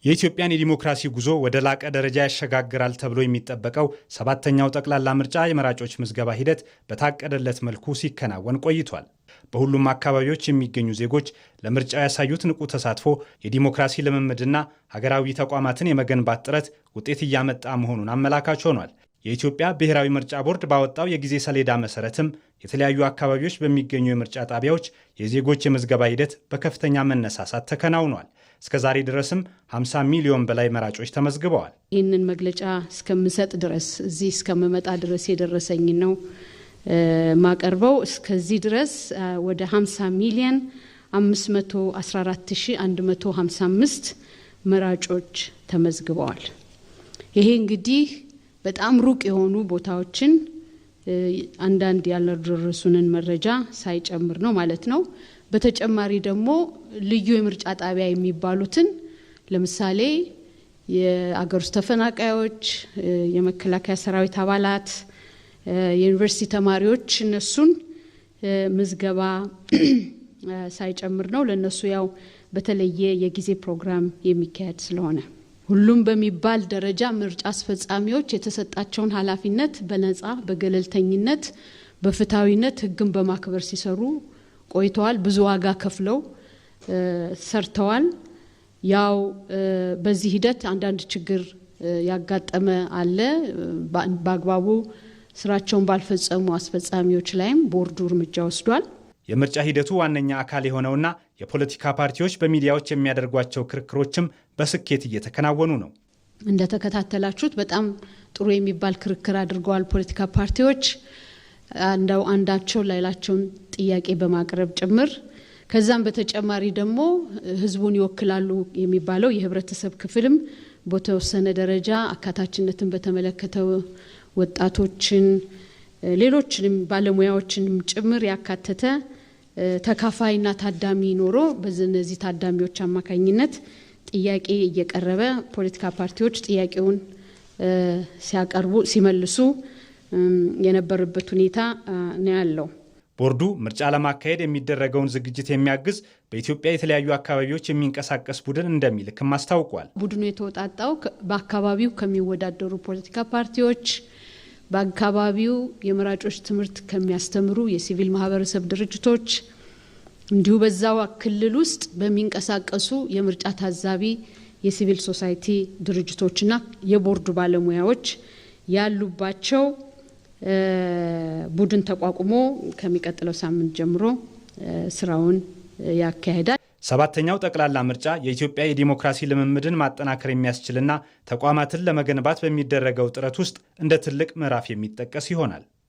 የኢትዮጵያን የዲሞክራሲ ጉዞ ወደ ላቀ ደረጃ ያሸጋግራል ተብሎ የሚጠበቀው ሰባተኛው ጠቅላላ ምርጫ የመራጮች ምዝገባ ሂደት በታቀደለት መልኩ ሲከናወን ቆይቷል። በሁሉም አካባቢዎች የሚገኙ ዜጎች ለምርጫው ያሳዩት ንቁ ተሳትፎ የዲሞክራሲ ልምምድና ሀገራዊ ተቋማትን የመገንባት ጥረት ውጤት እያመጣ መሆኑን አመላካች ሆኗል። የኢትዮጵያ ብሔራዊ ምርጫ ቦርድ ባወጣው የጊዜ ሰሌዳ መሰረትም የተለያዩ አካባቢዎች በሚገኙ የምርጫ ጣቢያዎች የዜጎች የምዝገባ ሂደት በከፍተኛ መነሳሳት ተከናውኗል። እስከ ዛሬ ድረስም 50 ሚሊዮን በላይ መራጮች ተመዝግበዋል። ይህንን መግለጫ እስከምሰጥ ድረስ እዚህ እስከምመጣ ድረስ የደረሰኝ ነው ማቀርበው። እስከዚህ ድረስ ወደ 50 ሚሊዮን 514155 መራጮች ተመዝግበዋል። ይሄ እንግዲህ በጣም ሩቅ የሆኑ ቦታዎችን አንዳንድ ያልደረሱንን መረጃ ሳይጨምር ነው ማለት ነው። በተጨማሪ ደግሞ ልዩ የምርጫ ጣቢያ የሚባሉትን ለምሳሌ የአገር ውስጥ ተፈናቃዮች፣ የመከላከያ ሰራዊት አባላት፣ የዩኒቨርሲቲ ተማሪዎች እነሱን ምዝገባ ሳይጨምር ነው። ለነሱ ያው በተለየ የጊዜ ፕሮግራም የሚካሄድ ስለሆነ ሁሉም በሚባል ደረጃ ምርጫ አስፈጻሚዎች የተሰጣቸውን ኃላፊነት በነጻ በገለልተኝነት በፍትሃዊነት ሕግን በማክበር ሲሰሩ ቆይተዋል። ብዙ ዋጋ ከፍለው ሰርተዋል። ያው በዚህ ሂደት አንዳንድ ችግር ያጋጠመ አለ። በአግባቡ ስራቸውን ባልፈጸሙ አስፈጻሚዎች ላይም ቦርዱ እርምጃ ወስዷል። የምርጫ ሂደቱ ዋነኛ አካል የሆነውና የፖለቲካ ፓርቲዎች በሚዲያዎች የሚያደርጓቸው ክርክሮችም በስኬት እየተከናወኑ ነው። እንደተከታተላችሁት በጣም ጥሩ የሚባል ክርክር አድርገዋል ፖለቲካ ፓርቲዎች አንዳቸው ሌላቸውን ጥያቄ በማቅረብ ጭምር። ከዛም በተጨማሪ ደግሞ ህዝቡን ይወክላሉ የሚባለው የህብረተሰብ ክፍልም በተወሰነ ደረጃ አካታችነትን በተመለከተ ወጣቶችን ሌሎችንም ባለሙያዎችንም ጭምር ያካተተ ተካፋይና ታዳሚ ኖሮ በእነዚህ ታዳሚዎች አማካኝነት ጥያቄ እየቀረበ ፖለቲካ ፓርቲዎች ጥያቄውን ሲያቀርቡ ሲመልሱ የነበረበት ሁኔታ ነው ያለው። ቦርዱ ምርጫ ለማካሄድ የሚደረገውን ዝግጅት የሚያግዝ በኢትዮጵያ የተለያዩ አካባቢዎች የሚንቀሳቀስ ቡድን እንደሚልክም አስታውቋል። ቡድኑ የተወጣጣው በአካባቢው ከሚወዳደሩ ፖለቲካ ፓርቲዎች፣ በአካባቢው የመራጮች ትምህርት ከሚያስተምሩ የሲቪል ማህበረሰብ ድርጅቶች እንዲሁ በዛው ክልል ውስጥ በሚንቀሳቀሱ የምርጫ ታዛቢ የሲቪል ሶሳይቲ ድርጅቶችና የቦርዱ ባለሙያዎች ያሉባቸው ቡድን ተቋቁሞ ከሚቀጥለው ሳምንት ጀምሮ ስራውን ያካሂዳል። ሰባተኛው ጠቅላላ ምርጫ የኢትዮጵያ የዲሞክራሲ ልምምድን ማጠናከር የሚያስችልና ተቋማትን ለመገንባት በሚደረገው ጥረት ውስጥ እንደ ትልቅ ምዕራፍ የሚጠቀስ ይሆናል።